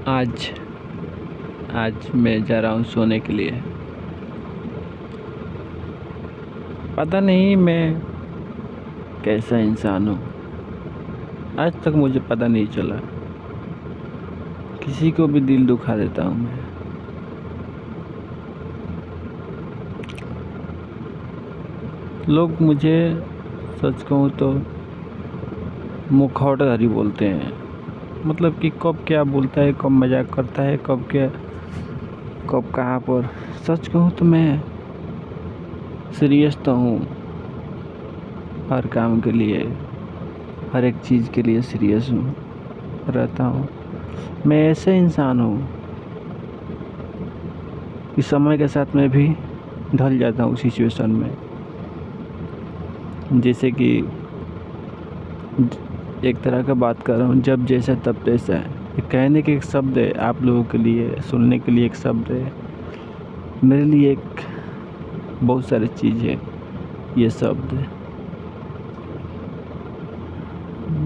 आज आज मैं जा रहा हूँ सोने के लिए। पता नहीं मैं कैसा इंसान हूँ, आज तक मुझे पता नहीं चला। किसी को भी दिल दुखा देता हूँ मैं। लोग मुझे सच कहूँ तो मुखौटाधारी बोलते हैं। मतलब कि कब क्या बोलता है, कब मजाक करता है, कब क्या, कब कहाँ पर। सच कहूँ तो मैं सीरियस तो हूँ, हर काम के लिए, हर एक चीज़ के लिए सीरियस हूँ, रहता हूँ। मैं ऐसे इंसान हूँ कि समय के साथ मैं भी ढल जाता हूँ सिचुएशन में। जैसे कि एक तरह का बात कर रहा हूँ, जब जैसा तब तैसा है। ये कहने के एक शब्द है, आप लोगों के लिए सुनने के लिए एक शब्द है, मेरे लिए एक बहुत सारी चीज़ है ये शब्द।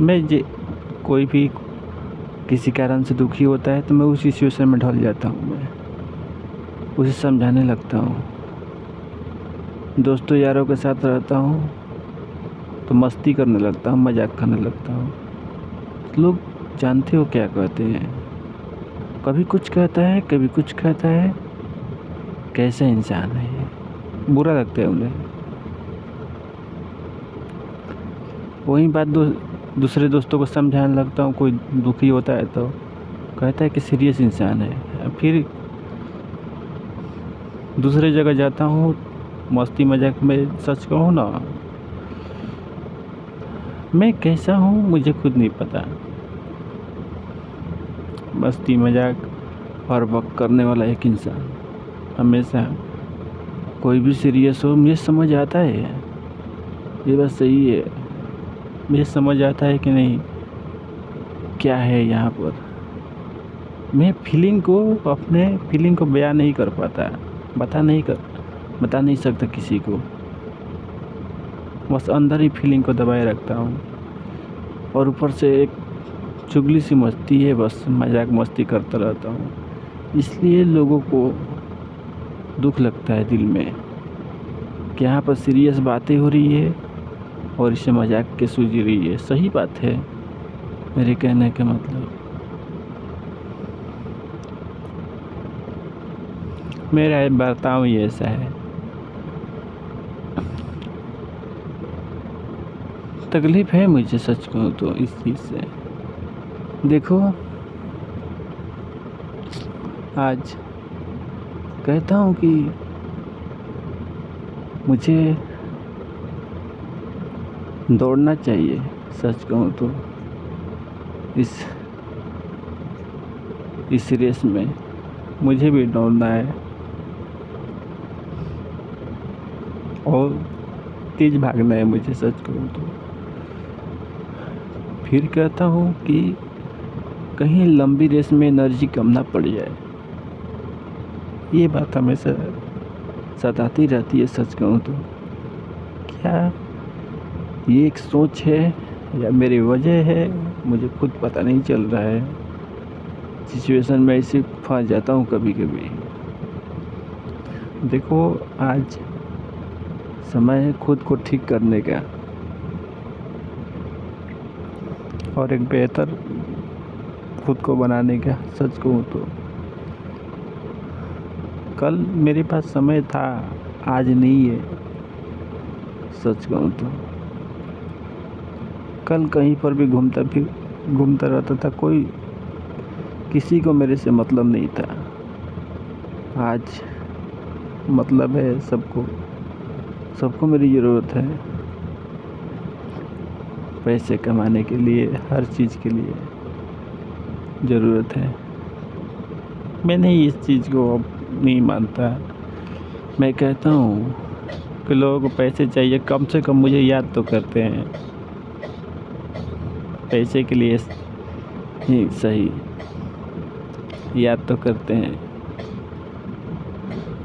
मैं कोई भी किसी कारण से दुखी होता है तो मैं उस सिचुएशन में ढल जाता हूँ। मैं उसे समझाने लगता हूँ। दोस्तों यारों के साथ रहता हूँ तो मस्ती करने लगता हूँ, मजाक करने लगता हूँ। लोग जानते हो क्या कहते हैं, कभी कुछ कहता है, कभी कुछ कहता है। कैसा इंसान है ये, बुरा लगता है उन्हें। वही बात दूसरे दोस्तों को समझाने लगता हूँ। कोई दुखी होता है तो कहता है कि सीरियस इंसान है। फिर दूसरे जगह जाता हूँ मस्ती मजाक में। सच कहूँ ना, मैं कैसा हूँ मुझे खुद नहीं पता। मस्ती मजाक और वक्त करने वाला एक इंसान हमेशा। कोई भी सीरियस हो मुझे समझ आता है, ये बात सही है। मुझे समझ आता है कि नहीं क्या है यहाँ पर। मैं अपने फीलिंग को बयान नहीं कर पाता, बता नहीं सकता किसी को। बस अंदर ही फीलिंग को दबाए रखता हूँ। और ऊपर से एक चुगली सी मस्ती है, बस मजाक मस्ती करता रहता हूँ। इसलिए लोगों को दुख लगता है दिल में कि यहाँ पर सीरियस बातें हो रही है और इसे मजाक के सूझ रही है। सही बात है मेरे कहने का मतलब। मेरा बर्ताव ही ऐसा है। तकलीफ है मुझे सच कहूँ तो इस चीज़ से। देखो आज कहता हूँ कि मुझे दौड़ना चाहिए। सच कहूँ तो इस रेस में मुझे भी दौड़ना है और तेज़ भागना है मुझे। सच कहूँ तो फिर कहता हूँ कि कहीं लंबी रेस में एनर्जी कम ना पड़ जाए। ये बात हमेशा सताती रहती है। सच कहूँ तो क्या ये एक सोच है या मेरी वजह है, मुझे खुद पता नहीं चल रहा है। सिचुएशन में ऐसे फंस जाता हूँ कभी कभी। देखो आज समय है खुद को ठीक करने का और एक बेहतर खुद को बनाने का। सच कहूँ तो कल मेरे पास समय था, आज नहीं है। सच कहूँ तो कल कहीं पर भी घूमता रहता था, कोई किसी को मेरे से मतलब नहीं था। आज मतलब है सबको मेरी ज़रूरत है। पैसे कमाने के लिए, हर चीज़ के लिए ज़रूरत है। मैं नहीं इस चीज़ को अब नहीं मानता। मैं कहता हूँ कि लोगों को पैसे चाहिए, कम से कम मुझे याद तो करते हैं। पैसे के लिए ही सही याद तो करते हैं।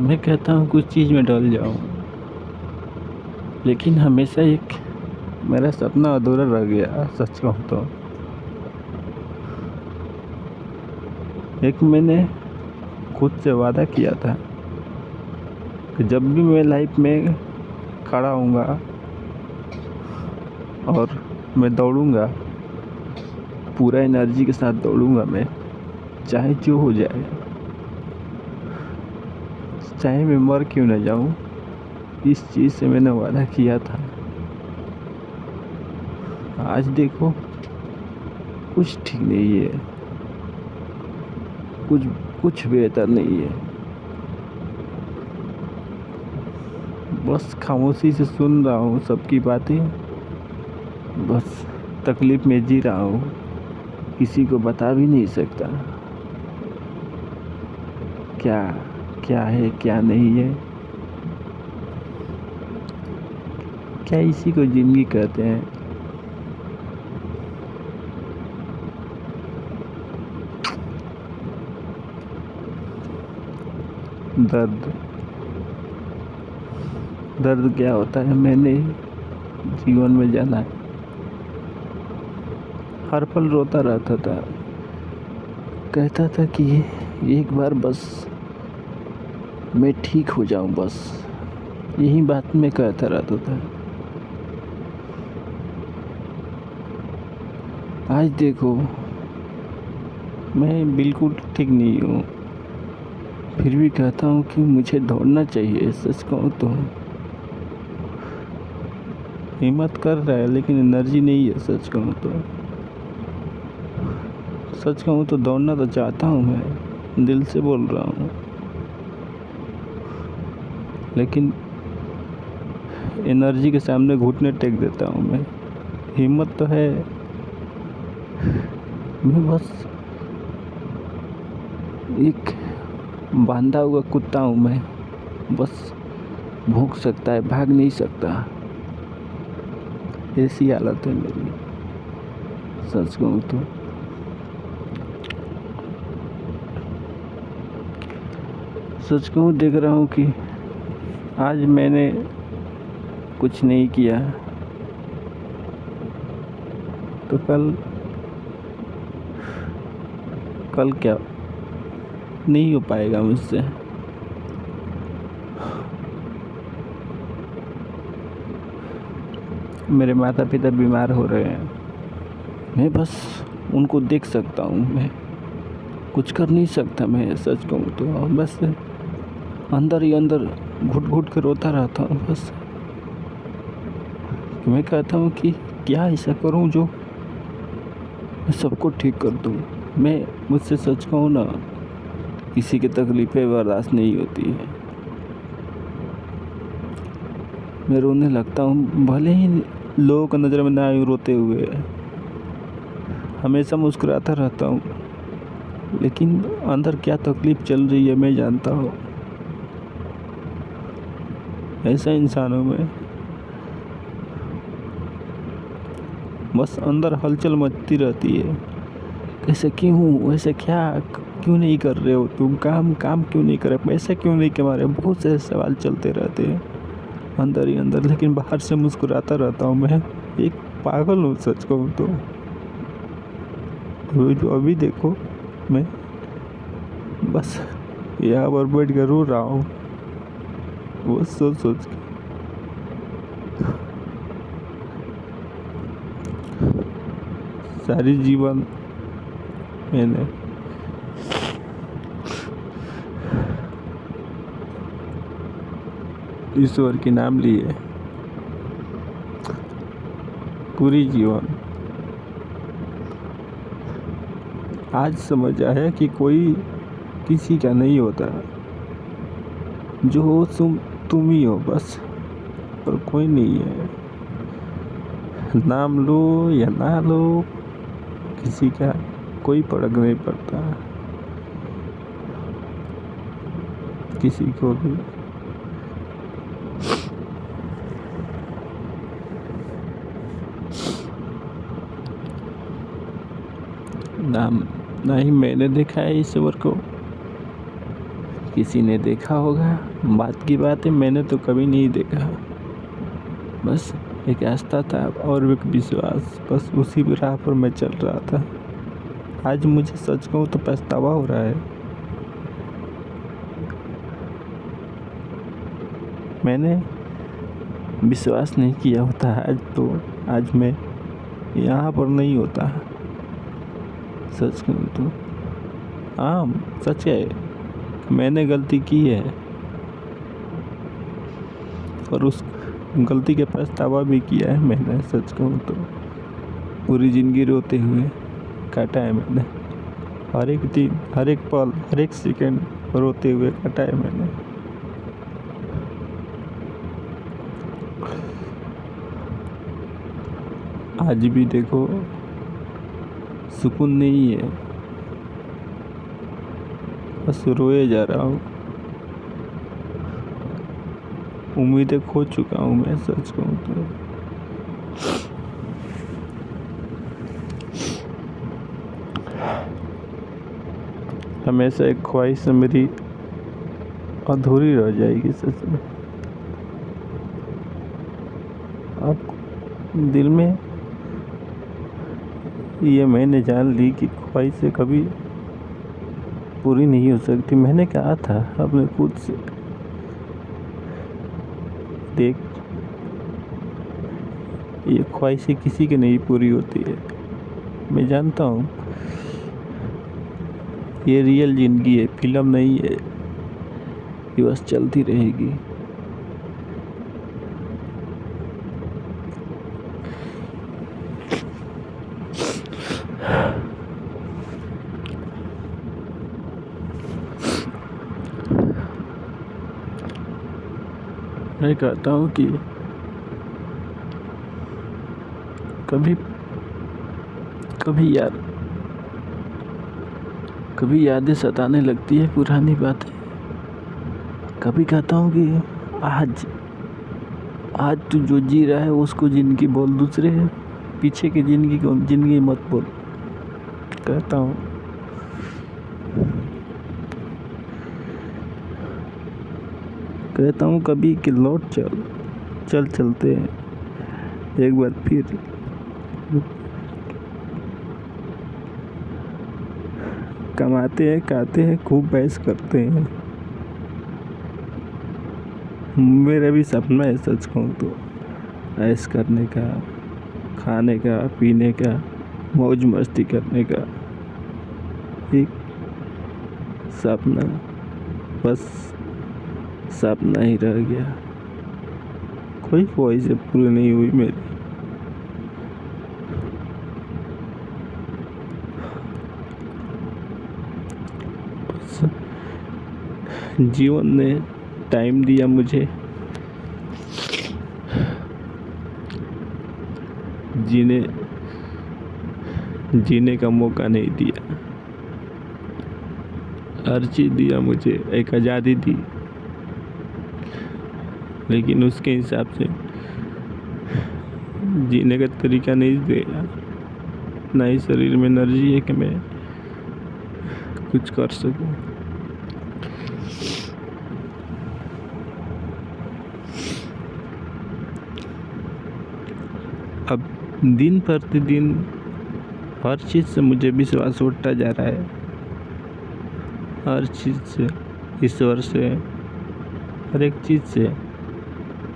मैं कहता हूँ कुछ चीज़ में डल जाऊँ, लेकिन हमेशा एक मेरा सपना अधूरा रह गया। सच कहूँ तो एक मैंने खुद से वादा किया था कि जब भी मैं लाइफ में खड़ा होऊंगा और मैं दौड़ूंगा, पूरा एनर्जी के साथ दौड़ूंगा मैं, चाहे जो हो जाए, चाहे मैं मर क्यों न जाऊं। इस चीज़ से मैंने वादा किया था। आज देखो कुछ ठीक नहीं है, कुछ कुछ बेहतर नहीं है। बस खामोशी से सुन रहा हूँ सबकी बातें, बस तकलीफ में जी रहा हूँ, किसी को बता भी नहीं सकता क्या क्या है क्या नहीं है। क्या इसी को जिंदगी कहते हैं। दर्द दर्द क्या होता है मैंने जीवन में जाना है। हर पल रोता रहता था, कहता था कि एक बार बस मैं ठीक हो जाऊं, बस यही बात मैं कहता रहता था। आज देखो मैं बिल्कुल ठीक नहीं हूँ, फिर भी कहता हूँ कि मुझे दौड़ना चाहिए। सच कहूँ तो हिम्मत कर रहा है लेकिन एनर्जी नहीं है। सच कहूँ तो दौड़ना तो चाहता हूँ, मैं दिल से बोल रहा हूँ, लेकिन एनर्जी के सामने घुटने टेक देता हूँ मैं। हिम्मत तो है, मैं बस एक बांधा हुआ कुत्ता हूँ मैं, बस भौंक सकता है, भाग नहीं सकता। ऐसी हालत है मेरी। सच कहूँ तो देख रहा हूँ कि आज मैंने कुछ नहीं किया तो कल क्या नहीं हो पाएगा मुझसे। मेरे माता पिता बीमार हो रहे हैं, मैं बस उनको देख सकता हूँ, मैं कुछ कर नहीं सकता। मैं सच कहूँ तो बस अंदर ही अंदर घुट घुट कर रोता रहता हूँ। बस मैं कहता हूँ कि क्या ऐसा करूँ जो मैं सबको ठीक कर दूँ। मुझसे सच कहूँ ना, किसी की तकलीफ़ें बर्दाश्त नहीं होती है। मैं रोने लगता हूँ, भले ही लोगों की नज़र में ना आऊँ रोते हुए, हमेशा मुस्कुराता रहता हूँ, लेकिन अंदर क्या तकलीफ़ चल रही है मैं जानता हूँ। ऐसा इंसान हूँ मैं, बस अंदर हलचल मचती रहती है। कैसे क्यों, वैसे क्या, क्यों नहीं कर रहे हो तुम काम क्यों नहीं कर रहे, पैसा क्यों नहीं कमा रहे, बहुत सारे सवाल चलते रहते हैं अंदर ही अंदर, लेकिन बाहर से मुस्कुराता रहता हूँ। मैं एक पागल हूँ सच कहूँ तो। अभी देखो मैं बस यहाँ पर बैठ कर रो रहा हूँ, वो सोच के। सारी जीवन मैंने ईश्वर के नाम लिए, पूरी जीवन। आज समझ आया कि कोई किसी का नहीं होता, जो हो तुम ही हो बस, और कोई नहीं है। नाम लो या ना लो, किसी का कोई फर्क नहीं पड़ता, किसी को भी। ना ही मैंने देखा है ईश्वर को, किसी ने देखा होगा। बात की बात है, मैंने तो कभी नहीं देखा। बस एक आस्था था और एक विश्वास, बस उसी राह पर मैं चल रहा था। आज मुझे सच कहूँ तो पछतावा हो रहा है। मैंने विश्वास नहीं किया होता आज मैं यहाँ पर नहीं होता। सच कहूँ तो हाँ, सच है, मैंने गलती की है और उस गलती के पछतावा भी किया है मैंने। सच कहूँ तो पूरी ज़िंदगी रोते हुए काटा है मैंने। हर एक दिन, हर एक पल, हर एक सेकंड रोते हुए काटा है मैंने। आज भी देखो सुकून नहीं है, बस रोए जा रहा हूँ। उम्मीदें खो चुका हूँ मैं। सच कहूँ तो हमेशा एक ख्वाहिश मेरी अधूरी रह जाएगी। सच में अब दिल में ये मैंने जान ली कि ख्वाहिशें कभी पूरी नहीं हो सकती। मैंने कहा था अपने खुद से, देख ये ख्वाहिशें किसी की नहीं पूरी होती है। मैं जानता हूँ ये रियल ज़िंदगी है, फिल्म नहीं है, ये बस चलती रहेगी। मैं कहता हूँ कि कभी कभी यादें सताने लगती है, पुरानी बातें। कभी कहता हूँ कि आज तू जो जी रहा है उसको जिंदगी बोल, दूसरे पीछे की जिंदगी को जिंदगी मत बोल। कहता हूँ कभी कि लौट चलते हैं एक बार फिर। कमाते हैं, खाते हैं, खूब ऐश करते हैं। मेरा भी सपना है सच कहूँ तो, ऐश करने का, खाने का, पीने का, मौज मस्ती करने का। एक सपना बस सपना ही रह गया। कोई ख्वाहिशें पूरी नहीं हुई मेरी। जीवन ने टाइम दिया मुझे, जीने का मौका नहीं दिया। हर चीज़ दिया मुझे, एक आज़ादी दी, लेकिन उसके हिसाब से जीने का तरीका नहीं दिया। ना ही शरीर में एनर्जी है कि मैं कुछ कर सकूं। अब दिन प्रतिदिन हर चीज़ से मुझे विश्वास उठता जा रहा है। हर चीज़ से, ईश्वर से, हर एक चीज़ से।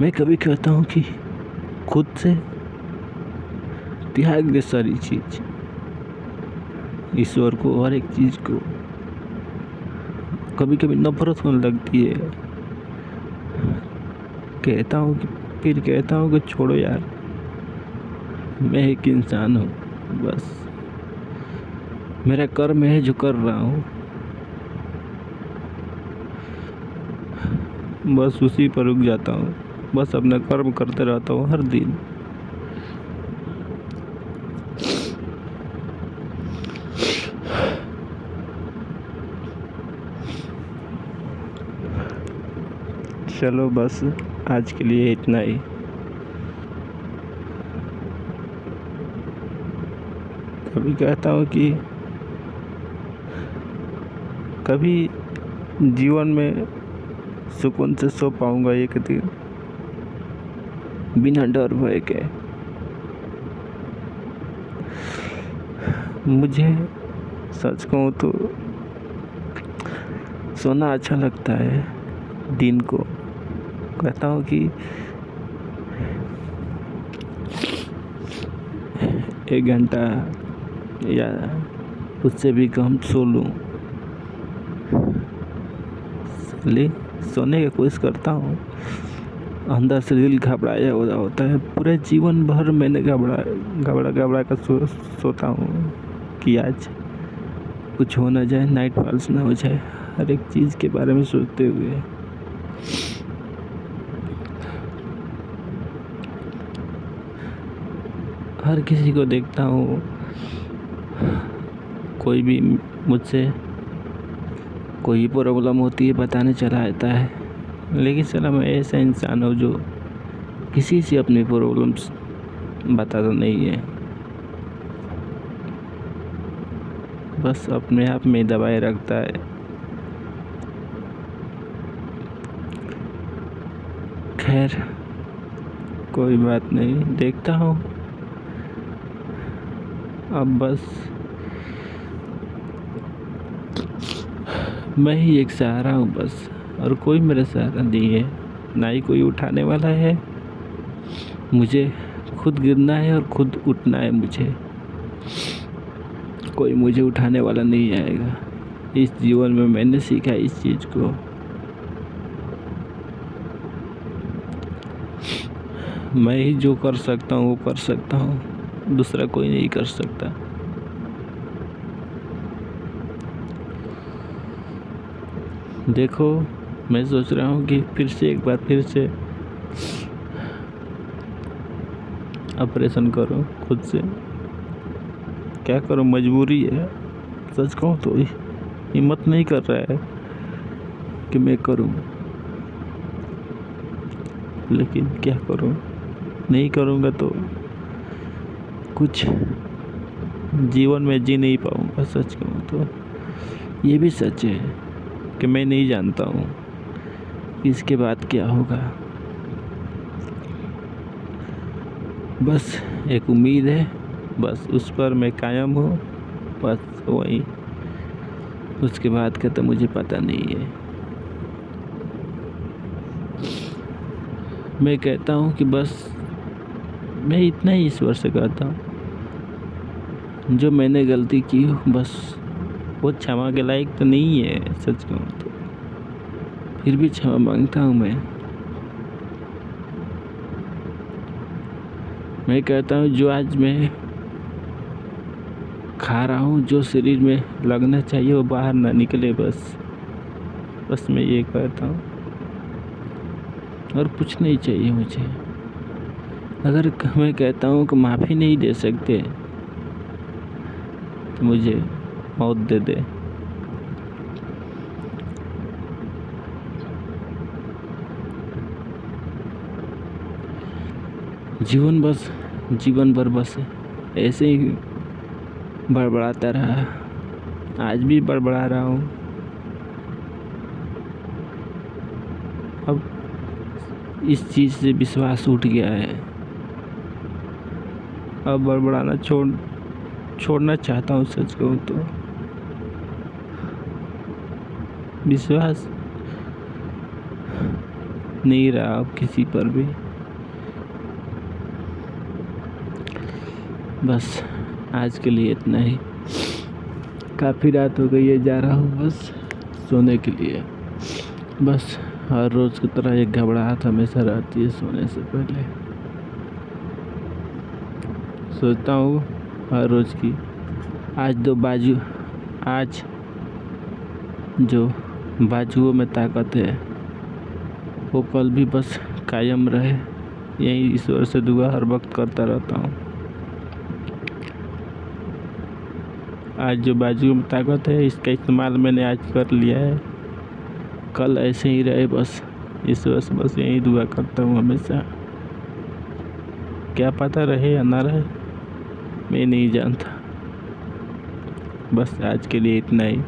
मैं कभी कहता हूँ कि खुद से त्याग दे सारी चीज़, ईश्वर को, हर एक चीज़ को। कभी कभी नफरत होने लगती है। कहता हूँ कि छोड़ो यार, मैं एक इंसान हूँ, बस मेरा कर्म है जो कर रहा हूँ, बस उसी पर रुक जाता हूँ। बस अपना कर्म करते रहता हूँ हर दिन। चलो बस आज के लिए इतना ही। कभी कहता हूँ कि कभी जीवन में सुकून से सो पाऊँगा एक दिन, बिना डर भय के। मुझे सच कहूँ तो सोना अच्छा लगता है दिन को। कहता हूँ कि 1 घंटा या उससे भी कम सो लूँ, सोने की कोशिश करता हूँ। अंदर से दिल घबराया हुआ होता है। पूरे जीवन भर मैंने घबरा कर सोता हूँ कि आज कुछ हो ना जाए, नाइट फॉल्स ना हो जाए, हर एक चीज़ के बारे में सोचते हुए। हर किसी को देखता हूँ, कोई भी मुझसे कोई प्रॉब्लम होती है बताने चला आता है, लेकिन साला मैं ऐसा इंसान हूँ जो किसी से अपनी प्रॉब्लम्स बताता नहीं है, बस अपने आप में दबाए रखता है। खैर कोई बात नहीं, देखता हूँ। अब बस मैं ही एक सहारा हूँ बस, और कोई मेरा सहारा नहीं है, ना ही कोई उठाने वाला है। मुझे खुद गिरना है और खुद उठना है। मुझे कोई मुझे उठाने वाला नहीं आएगा। इस जीवन में मैंने सीखा इस चीज़ को। मैं ही जो कर सकता हूँ वो कर सकता हूँ, दूसरा कोई नहीं कर सकता। देखो, मैं सोच रहा हूँ कि एक बार फिर से ऑपरेशन करूँ खुद से। क्या करूँ, मजबूरी है। सच कहूँ तो हिम्मत नहीं कर रहा है कि मैं करूँ, लेकिन क्या करूँ, नहीं करूँगा तो कुछ जीवन में जी नहीं पाऊँगा। सच कहूँ तो ये भी सच है कि मैं नहीं जानता हूँ इसके बाद क्या होगा। बस एक उम्मीद है, बस उस पर मैं कायम हूँ, बस वही। उसके बाद का तो मुझे पता नहीं है। मैं कहता हूँ कि बस मैं इतना ही ईश्वर से कहता हूँ, जो मैंने गलती की बस वो क्षमा के लायक तो नहीं है। सच कहूँ तो फिर भी क्षमा मांगता हूँ। मैं कहता हूँ जो आज मैं खा रहा हूँ, जो शरीर में लगना चाहिए वो बाहर ना निकले, बस मैं ये कहता हूँ, और कुछ नहीं चाहिए मुझे। अगर मैं कहता हूँ कि माफ़ी नहीं दे सकते तो मुझे मौत दे दे। जीवन भर बस ऐसे ही बड़बड़ाता रहा। आज भी बड़बड़ा रहा हूँ। अब इस चीज़ से विश्वास उठ गया है। अब बड़बड़ाना छोड़ना चाहता हूँ। सच कहूँ तो विश्वास नहीं रहा अब किसी पर भी। बस आज के लिए इतना ही। काफ़ी रात हो गई है, जा रहा हूँ बस सोने के लिए। बस हर रोज़ की तरह एक घबराहट हमेशा रहती है सोने से पहले। सोचता हूँ हर रोज़ की आज जो बाजुओं में ताकत है वो कल भी बस कायम रहे। यही ईश्वर से दुआ हर वक्त करता रहता हूँ। आज जो बाजुओं में ताकत है इसका इस्तेमाल मैंने आज कर लिया है, कल ऐसे ही रहे। बस ईश्वर से बस यही दुआ करता हूँ हमेशा। क्या पता रहे या ना रहे, मैं नहीं जानता। बस आज के लिए इतना ही।